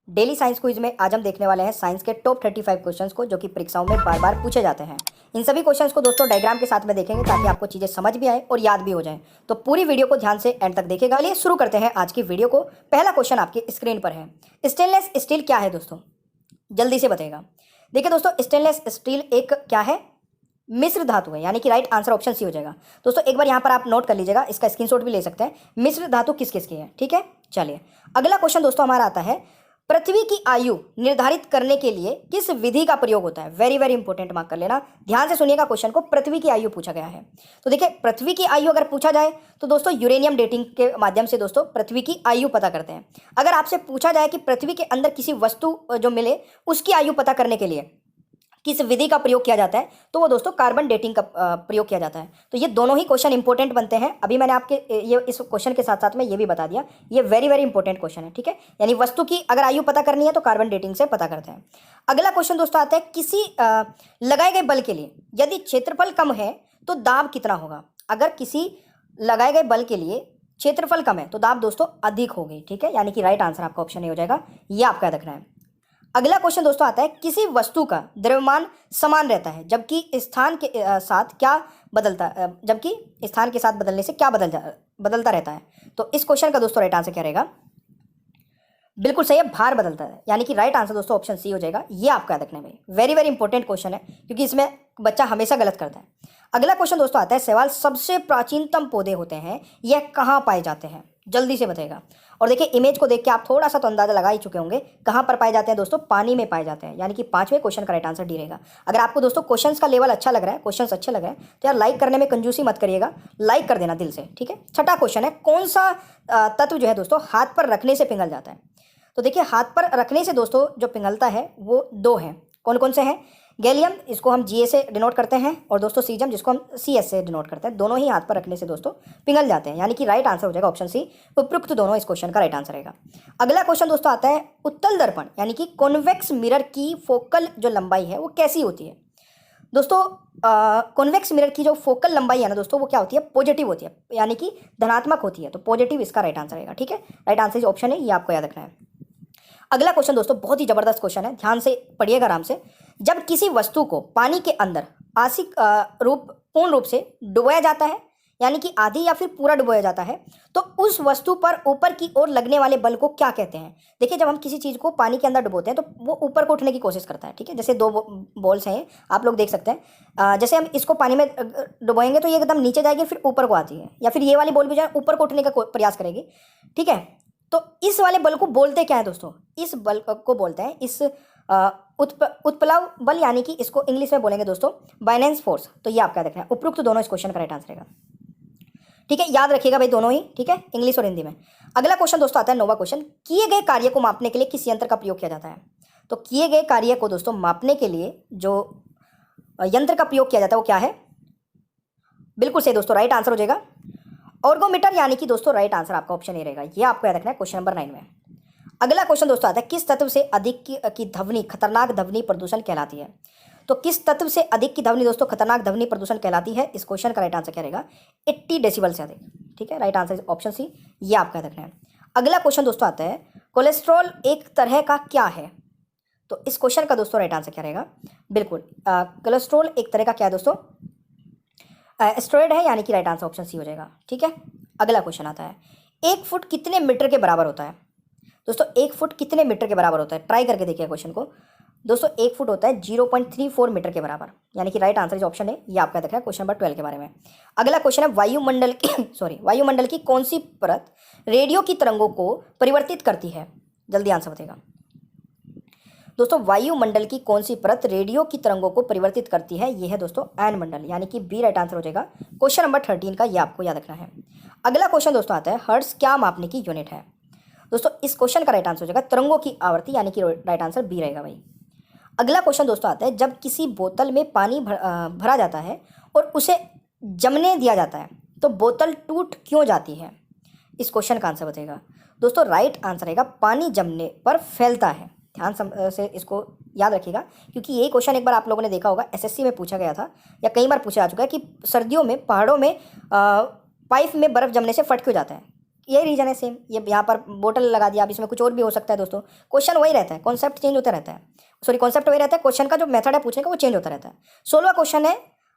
Daily science quiz में आज हम देखने वाले हैं साइंस के टॉप 35 क्वेश्चंस को जो कि परीक्षाओं में बार बार पूछे जाते हैं। इन सभी क्वेश्चंस को दोस्तों डायग्राम के साथ में देखेंगे ताकि आपको चीज़ें समझ भी आए और याद भी हो जाएं। तो पूरी वीडियो को ध्यान से एंड तक देखेगा। चलिए शुरू करते हैं आज की वीडियो को। पहला क्वेश्चन आपकी स्क्रीन पर है, स्टेनलेस स्टील क्या है दोस्तों? जल्दी से बताएगा। देखिए दोस्तों, स्टेनलेस स्टील एक क्या है? मिश्र धातु है, यानी कि राइट आंसर ऑप्शन सी हो जाएगा। दोस्तों एक बार यहाँ पर आप नोट कर लीजिएगा, इसका स्क्रीनशॉट भी ले सकते हैं। मिश्र धातु किस किस की है, ठीक है। चलिए अगला क्वेश्चन दोस्तों हमारा आता है, पृथ्वी की आयु निर्धारित करने के लिए किस विधि का प्रयोग होता है? वेरी वेरी इंपॉर्टेंट, मार्क कर लेना। ध्यान से सुनिएगा क्वेश्चन को, पृथ्वी की आयु पूछा गया है। तो देखिए पृथ्वी की आयु अगर पूछा जाए तो दोस्तों यूरेनियम डेटिंग के माध्यम से दोस्तों पृथ्वी की आयु पता करते हैं। अगर आपसे पूछा जाए कि पृथ्वी के अंदर किसी वस्तु जो मिले उसकी आयु पता करने के लिए किस विधि का प्रयोग किया जाता है, तो वो दोस्तों कार्बन डेटिंग का प्रयोग किया जाता है। तो ये दोनों ही क्वेश्चन इंपॉर्टेंट बनते हैं। अभी मैंने आपके ये इस क्वेश्चन के साथ साथ में ये भी बता दिया, ये वेरी वेरी इंपॉर्टेंट क्वेश्चन है, ठीक है। यानी वस्तु की अगर आयु पता करनी है तो कार्बन डेटिंग से पता करते हैं। अगला क्वेश्चन दोस्तों आता है, किसी लगाए गए बल के लिए यदि क्षेत्रफल कम है तो दाब कितना होगा? अगर किसी लगाए गए बल के लिए क्षेत्रफल कम है तो दाब दोस्तों अधिक होगी, ठीक है। यानी कि राइट आंसर आपका ऑप्शन ए हो जाएगा, ये आपका याद रखना है। अगला क्वेश्चन दोस्तों आता है, किसी वस्तु का द्रव्यमान समान रहता है जबकि स्थान के साथ क्या जबकि स्थान के साथ बदलने से क्या बदलता रहता है? तो इस क्वेश्चन का दोस्तों राइट आंसर क्या रहेगा? बिल्कुल सही है, भार बदलता है। यानी कि राइट आंसर दोस्तों ऑप्शन सी हो जाएगा, ये आपका याद रखना है। वेरी वेरी इंपॉर्टेंट क्वेश्चन है क्योंकि इसमें बच्चा हमेशा गलत करता है। अगला क्वेश्चन दोस्तों आता है, सवाल सबसे प्राचीनतम पौधे होते हैं यह कहाँ पाए जाते हैं? जल्दी से बताएगा। और देखिए इमेज को देख के आप थोड़ा सा तो अंदाजा लगा ही चुके होंगे, कहाँ पर पाए जाते हैं दोस्तों? पानी में पाए जाते हैं। यानी कि पांचवें क्वेश्चन का राइट आंसर डी रहेगा। अगर आपको दोस्तों क्वेश्चंस का लेवल अच्छा लग रहा है, क्वेश्चंस अच्छे लग रहे हैं तो यार लाइक करने में कंजूसी मत करिएगा, लाइक कर देना दिल से, ठीक है। छठा क्वेश्चन है, कौन सा तत्व जो है दोस्तों हाथ पर रखने से पिघल जाता है? तो देखिए हाथ पर रखने से दोस्तों जो पिघलता है वो दो हैं। कौन कौन से हैं? गैलियम, इसको हम Ga से डिनोट करते हैं, और दोस्तों सीजम, जिसको हम Cs से डिनोट करते हैं। दोनों ही हाथ पर रखने से दोस्तों पिघल जाते हैं। यानी कि राइट आंसर हो जाएगा ऑप्शन सी, उपयुक्त दोनों इस क्वेश्चन का राइट आंसर रहेगा। अगला क्वेश्चन दोस्तों आता है, उत्तल दर्पण यानी कि कॉन्वेक्स मिरर की फोकल जो लंबाई है वो कैसी होती है? दोस्तों कॉन्वेक्स मिरर की जो फोकल लंबाई है ना दोस्तों, वो क्या होती है? पॉजिटिव होती है, यानी कि धनात्मक होती है। तो पॉजिटिव इसका राइट आंसर रहेगा, ठीक है। राइट आंसर ऑप्शन है, ये आपको याद रखना है। अगला क्वेश्चन दोस्तों बहुत ही जबरदस्त क्वेश्चन है, ध्यान से पढ़िएगा आराम से। जब किसी वस्तु को पानी के अंदर पूर्ण रूप से डुबोया जाता है, यानी कि आधी या फिर पूरा डुबोया जाता है, तो उस वस्तु पर ऊपर की ओर लगने वाले बल को क्या कहते हैं? देखिए जब हम किसी चीज़ को पानी के अंदर डुबोते हैं तो वो ऊपर को उठने की कोशिश करता है, ठीक है। जैसे दो बॉल्स हैं, आप लोग देख सकते हैं। जैसे हम इसको पानी में डुबोएंगे तो ये एकदम नीचे जाएगी फिर ऊपर को आती है, या फिर ये वाली बॉल भी जो है ऊपर को उठने का प्रयास करेगी, ठीक है। तो इस वाले बल को बोलते क्या है दोस्तों? इस बल को बोलते हैं इस उत्प्लव बल, यानी कि इसको इंग्लिश में बोलेंगे दोस्तों बायनेंस फोर्स। तो ये आपका देखना है, उपयुक्त दोनों इस क्वेश्चन का राइट आंसर रहेगा, ठीक है। याद रखिएगा भाई दोनों ही, ठीक है, इंग्लिश और हिंदी में। अगला क्वेश्चन दोस्तों आता है, नौवां क्वेश्चन, किए गए कार्य को मापने के लिए किस यंत्र का प्रयोग किया जाता है? तो किए गए कार्य को दोस्तों मापने के लिए जो यंत्र का प्रयोग किया जाता है वो क्या है? बिल्कुल सही दोस्तों, राइट आंसर हो जाएगा ऑर्गोमीटर, यानी कि दोस्तों राइट आंसर आपका ऑप्शन ए रहेगा, ये आपको याद रखना है क्वेश्चन नंबर 9 में। अगला क्वेश्चन दोस्तों आता है, किस तत्व से अधिक की ध्वनि खतरनाक ध्वनि प्रदूषण कहलाती है? तो किस तत्व से अधिक की ध्वनि दोस्तों खतरनाक ध्वनि प्रदूषण कहलाती है? इस क्वेश्चन का राइट आंसर क्या रहेगा? 80 डेसिबल से अधिक, ठीक है। राइट आंसर ऑप्शन सी, ये आपका याद रखना है। अगला क्वेश्चन दोस्तों आता है, कोलेस्ट्रॉल एक तरह का क्या है? तो इस क्वेश्चन का दोस्तों राइट आंसर क्या रहेगा? बिल्कुल कोलेस्ट्रॉल एक तरह का क्या है दोस्तों? एस्टेरॉयड है, यानी कि राइट आंसर ऑप्शन सी हो जाएगा, ठीक है। अगला क्वेश्चन आता है, 1 फुट कितने मीटर के बराबर होता है? दोस्तों 1 फुट कितने मीटर के बराबर होता है? ट्राई करके देखिए क्वेश्चन को। दोस्तों 1 फुट होता है 0.34 मीटर के बराबर, यानी कि राइट आंसर इस ऑप्शन है, ये आपका देखा है क्वेश्चन नंबर 12 के बारे में। अगला क्वेश्चन है, वायुमंडल की वायुमंडल की कौन सी परत रेडियो की तरंगों को परिवर्तित करती है? जल्दी आंसर बताएगा दोस्तों, वायुमंडल की कौन सी परत रेडियो की तरंगों को परिवर्तित करती है? ये है दोस्तों एन मंडल, यानी कि बी राइट आंसर हो जाएगा क्वेश्चन नंबर 13 का, ये आपको याद रखना है। अगला क्वेश्चन दोस्तों आता है, हर्ट्ज क्या मापने की यूनिट है? दोस्तों इस क्वेश्चन का राइट आंसर हो जाएगा तरंगों की आवृत्ति, यानी कि राइट आंसर बी रहेगा भाई। अगला क्वेश्चन दोस्तों आता है, जब किसी बोतल में पानी भरा जाता है और उसे जमने दिया जाता है तो बोतल टूट क्यों जाती है? इस क्वेश्चन का आंसर बताएगा दोस्तों, राइट आंसर रहेगा पानी जमने पर फैलता है। ध्यान से इसको याद रखिएगा क्योंकि ये क्वेश्चन एक बार आप लोगों ने देखा होगा, एसएससी में पूछा गया था या कई बार पूछा जा चुका है कि सर्दियों में पहाड़ों में पाइप में बर्फ़ जमने से फट क्यों जाता है? ये रीजन है सेम, ये यहाँ पर बोतल लगा दिया, अब इसमें कुछ और भी हो सकता है दोस्तों, क्वेश्चन वही रहता है, कॉन्सेप्ट चेंज होता रहता है, सॉरी कॉन्सेप्ट वही रहता है, क्वेश्चन का जो मेथड है पूछने का वो चेंज होता रहता है। 16वां क्वेश्चन है,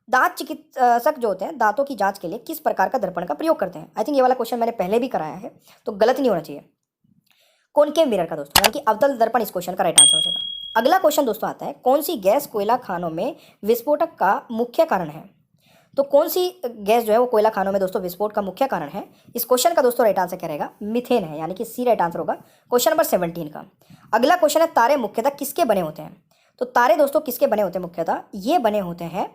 दांत चिकित्सक जो होते हैं दांतों की जांच के लिए किस प्रकार का दर्पण का प्रयोग करते हैं। आई थिंक ये वाला क्वेश्चन मैंने पहले भी कराया है, तो गलत नहीं होना चाहिए। कॉनकेव मिरर का दोस्तों, यानी कि अवतल दर्पण इस क्वेश्चन का राइट आंसर हो जाएगा। अगला क्वेश्चन दोस्तों आता है, कौन सी गैस कोयला खानों में विस्फोटक का मुख्य कारण है। तो कौन सी गैस जो है वो कोयला खानों में दोस्तों विस्फोट का मुख्य कारण है। इस क्वेश्चन का दोस्तों राइट आंसर क्या रहेगा, मीथेन है, यानी कि सी राइट आंसर होगा क्वेश्चन नंबर 17 का। अगला क्वेश्चन है, तारे मुख्यतः किसके बने होते हैं। तो तारे दोस्तों किसके बने होते हैं मुख्यतः, ये बने होते हैं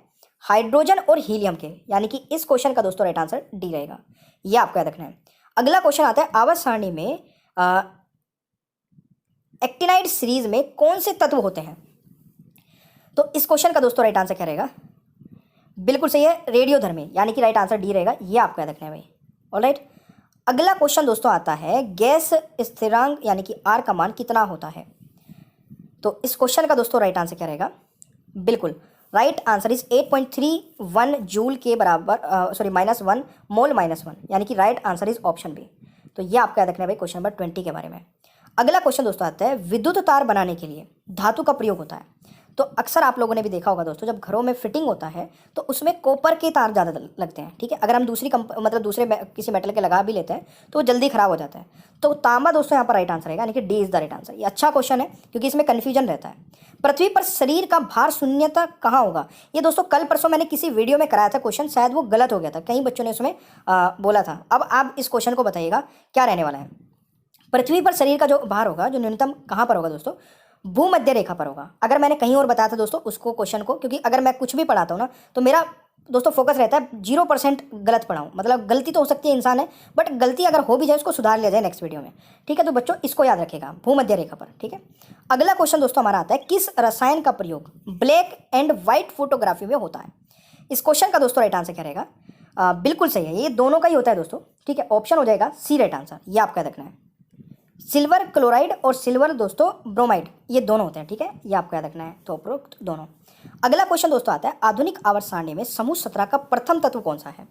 हाइड्रोजन और हीलियम के, यानी कि इस क्वेश्चन का दोस्तों राइट आंसर डी रहेगा, ये आपको याद रखना है। अगला क्वेश्चन आता है, आवर्त सारणी में एक्टिनाइड सीरीज में कौन से तत्व होते हैं। तो इस क्वेश्चन का दोस्तों राइट आंसर क्या रहेगा, बिल्कुल सही है, रेडियोधर्मी, यानी कि राइट आंसर डी रहेगा, ये आपको याद रखना है भाई। ऑलराइट, अगला क्वेश्चन दोस्तों आता है, गैस स्थिरांक यानी कि आर का मान कितना होता है। तो इस क्वेश्चन का दोस्तों राइट आंसर क्या रहेगा, बिल्कुल राइट आंसर इज 8.31 जूल के बराबर, सॉरी -1 मोल -1, यानी कि right answer is option B. तो ये आपको याद रखना है भाई क्वेश्चन नंबर 20 के बारे में। अगला क्वेश्चन दोस्तों आता है, विद्युत तार बनाने के लिए धातु का प्रयोग होता है। तो अक्सर आप लोगों ने भी देखा होगा दोस्तों, जब घरों में फिटिंग होता है तो उसमें कॉपर के तार ज़्यादा लगते हैं, ठीक है। अगर हम दूसरे किसी मेटल के लगा भी लेते हैं तो वो जल्दी खराब हो जाता है। तो तांबा दोस्तों यहाँ पर राइट आंसर है, यानी कि D is the right answer. ये अच्छा क्वेश्चन है क्योंकि इसमें कन्फ्यूजन रहता है। पृथ्वी पर शरीर का भार शून्यता कहाँ होगा। ये दोस्तों कल परसों मैंने किसी वीडियो में कराया था क्वेश्चन, शायद वो गलत हो गया था, कई बच्चों ने उसमें बोला था। अब आप इस क्वेश्चन को बताइएगा क्या रहने वाला है। पृथ्वी पर शरीर का जो भार होगा, जो न्यूनतम कहाँ पर होगा दोस्तों, भूमध्य रेखा पर होगा। अगर मैंने कहीं और बताया था दोस्तों उसको क्वेश्चन को, क्योंकि अगर मैं कुछ भी पढ़ाता हूँ ना तो मेरा दोस्तों फोकस रहता है 0% गलत पढ़ाऊँ, मतलब गलती तो हो सकती है, इंसान है, बट गलती अगर हो भी जाए उसको सुधार लिया जाए नेक्स्ट वीडियो में, ठीक है। तो बच्चों इसको याद रखेगा, भूमध्य रेखा पर, ठीक है। अगला क्वेश्चन दोस्तों हमारा आता है, किस रसायन का प्रयोग ब्लैक एंड व्हाइट फोटोग्राफी में होता है। इस क्वेश्चन का दोस्तों राइट आंसर क्या रहेगा, बिल्कुल सही है, ये दोनों का ही होता है दोस्तों, ठीक है। ऑप्शन हो जाएगा सी राइट आंसर, ये आपका याद रखना है। सिल्वर क्लोराइड और सिल्वर दोस्तों ब्रोमाइड, ये दोनों होते हैं, ठीक है, ये आपको याद रखना है, तो उपरोक्त दोनों। अगला क्वेश्चन दोस्तों आता है, आधुनिक आवर्त सारणी में समूह 17 का प्रथम तत्व कौन सा है।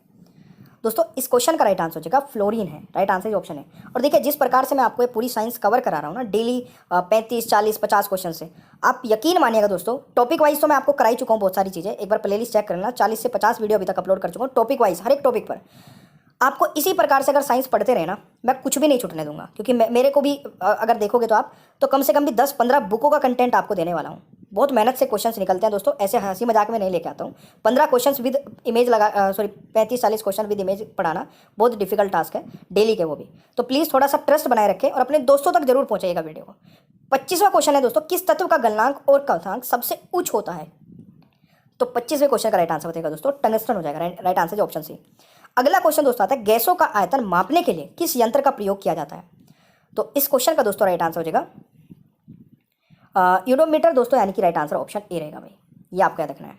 दोस्तों इस क्वेश्चन का राइट आंसर हो जाएगा फ्लोरीन है, राइट आंसर ऑप्शन है। और देखिए जिस प्रकार से मैं आपको ये पूरी साइंस कवर करा रहा हूँ ना, डेली 35, 40, 50 क्वेश्चन से, आप यकीन मानिएगा दोस्तों, टॉपिक वाइज तो मैं आपको कराई चुका हूँ बहुत सारी चीज़ें, एक बार प्लेलिस्ट चेक कर लेना, 40 से 50 वीडियो अभी तक अपलोड कर चुका हूँ टॉपिक वाइज, हर एक टॉपिक पर। आपको इसी प्रकार से अगर साइंस पढ़ते रहे ना, मैं कुछ भी नहीं छूटने दूंगा, क्योंकि मेरे को भी अगर देखोगे तो आप, तो कम से कम भी 10-15 बुकों का कंटेंट आपको देने वाला हूँ। बहुत मेहनत से क्वेश्चंस निकलते हैं दोस्तों, ऐसे हंसी मजाक में नहीं लेके आता हूँ। 15 क्वेश्चंस विद इमेज लगा, सॉरी 35-40 क्वेश्चन विद इमेज पढ़ाना बहुत डिफिकल्ट टास्क है, डेली के वो भी। तो प्लीज़ थोड़ा सा ट्रस्ट बनाए रखें और अपने दोस्तों तक जरूर पहुँचाइएगा वीडियो को। 25वां क्वेश्चन है दोस्तों, किस तत्व का गलनांक और कल्पांक सबसे उच्च होता है। तो 25वें क्वेश्चन का राइट आंसर हो जाएगा दोस्तों टंगस्टन हो जाएगा, राइट आंसर है ऑप्शन सी। अगला क्वेश्चन दोस्तों आता है, गैसों का आयतन मापने के लिए किस यंत्र का प्रयोग किया जाता है। तो इस क्वेश्चन का दोस्तों राइट आंसर हो जाएगा यूडोमीटर दोस्तों, यानी कि राइट आंसर ऑप्शन ए रहेगा भाई, ये आपको याद रखना है।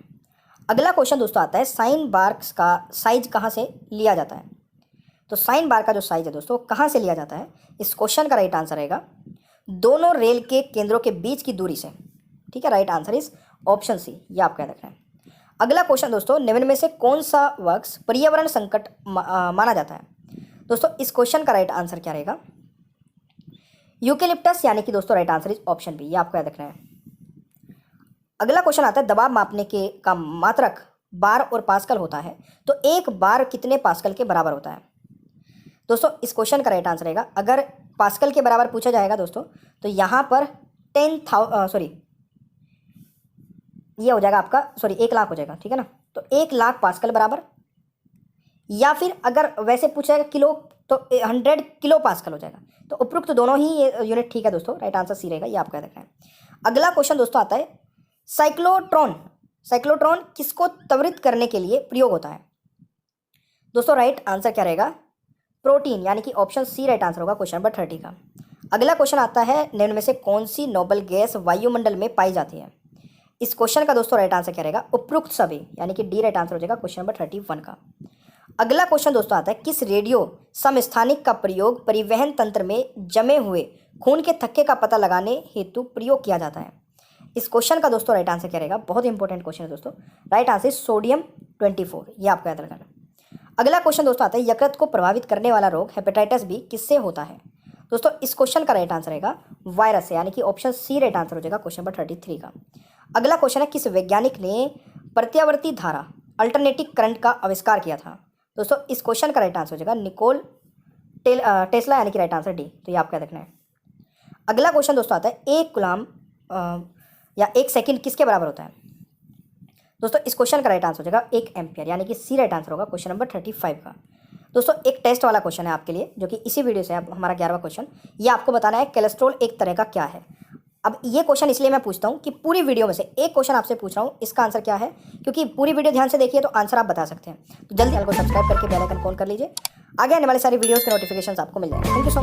अगला क्वेश्चन दोस्तों आता है, साइन बार का साइज कहाँ से लिया जाता है। तो साइन बार का जो साइज है दोस्तों कहाँ से लिया जाता है, इस क्वेश्चन का राइट आंसर रहेगा दोनों रेल के केंद्रों के बीच की दूरी से, ठीक है, right answer is option C, ये आपको याद रखना है। अगला क्वेश्चन दोस्तों, निम्न में से कौन सा वृक्ष पर्यावरण संकट माना जाता है। दोस्तों इस क्वेश्चन का राइट आंसर क्या रहेगा, यूकेलिप्टस, यानी कि दोस्तों right answer is option B, ये आपको याद रखना है। अगला क्वेश्चन आता है, दबाव मापने के का मात्रक बार और पास्कल होता है, तो एक बार कितने पास्कल के बराबर होता है। दोस्तों इस क्वेश्चन का राइट आंसर रहेगा, अगर पास्कल के बराबर पूछा जाएगा दोस्तों तो यहाँ पर 10,000 ये हो जाएगा आपका, 1 लाख हो जाएगा, ठीक है ना। तो 1 लाख पास्कल बराबर, या फिर अगर वैसे पूछा जाएगा किलो तो 100 किलो पास्कल हो जाएगा। तो उपरोक्त दोनों ही ये यूनिट ठीक है दोस्तों, राइट आंसर सी रहेगा, ये आपको याद रखना है। अगला क्वेश्चन दोस्तों आता है, साइक्लोट्रॉन किसको त्वरित करने के लिए प्रयोग होता है। दोस्तों राइट आंसर क्या रहेगा, प्रोटीन, यानी कि ऑप्शन सी राइट आंसर होगा क्वेश्चन नंबर 30 का। अगला क्वेश्चन आता है, निम्न में से कौन सी नोबल गैस वायुमंडल में पाई जाती है। इस क्वेश्चन का दोस्तों राइट आंसर क्या रहेगा, उपरोक्त सभी, यानी कि डी राइट आंसर हो जाएगा क्वेश्चन नंबर 31 का। अगला क्वेश्चन दोस्तों आता है, किस रेडियो समस्थानिक का प्रयोग परिवहन तंत्र में जमे हुए खून के थक्के का पता लगाने हेतु प्रयोग किया जाता है। इस क्वेश्चन का दोस्तों राइट आंसर क्या रहेगा, बहुत इंपॉर्टेंट क्वेश्चन है दोस्तों, राइट आंसर सोडियम 24, ये आपको याद रखना है। अगला क्वेश्चन दोस्तों आता है, यकृत को प्रभावित करने वाला रोग हेपेटाइटिस बी किससे होता है? दोस्तों इस क्वेश्चन का राइट आंसर रहेगा वायरस से, यानी कि ऑप्शन सी राइट आंसर हो जाएगा क्वेश्चन नंबर 33 का। अगला क्वेश्चन है, किस वैज्ञानिक ने प्रत्यावर्ती धारा अल्टरनेटिव करंट का आविष्कार किया था? दोस्तों इस क्वेश्चन का राइट आंसर हो जाएगा निकोल टेस्ला, यानी कि राइट आंसर डी। तो ये आपका देखना है। अगला क्वेश्चन दोस्तों आता है, एक कूलम या एक सेकंड किसके बराबर होता है? दोस्तों इस क्वेश्चन का राइट आंसर हो जाएगा 1 एम्पियर, यानी कि सी राइट आंसर होगा क्वेश्चन नंबर 35 का। दोस्तों एक टेस्ट वाला क्वेश्चन है आपके लिए, जो कि इसी वीडियो से हमारा 11वां क्वेश्चन। ये आपको बताना है कोलेस्ट्रॉल एक तरह का क्या है। अब ये क्वेश्चन इसलिए मैं पूछता हूँ कि पूरी वीडियो में से एक क्वेश्चन आपसे पूछ रहा हूँ, इसका आंसर क्या है, क्योंकि पूरी वीडियो ध्यान से देखिए तो आंसर आप बता सकते हैं। तो जल्दी चैनल को सब्सक्राइब करके बेल आइकन ऑन कर लीजिए, आगे आने वाले सारी वीडियोस के नोटिफिकेशंस आपको मिल जाएंगे। Thank you so much.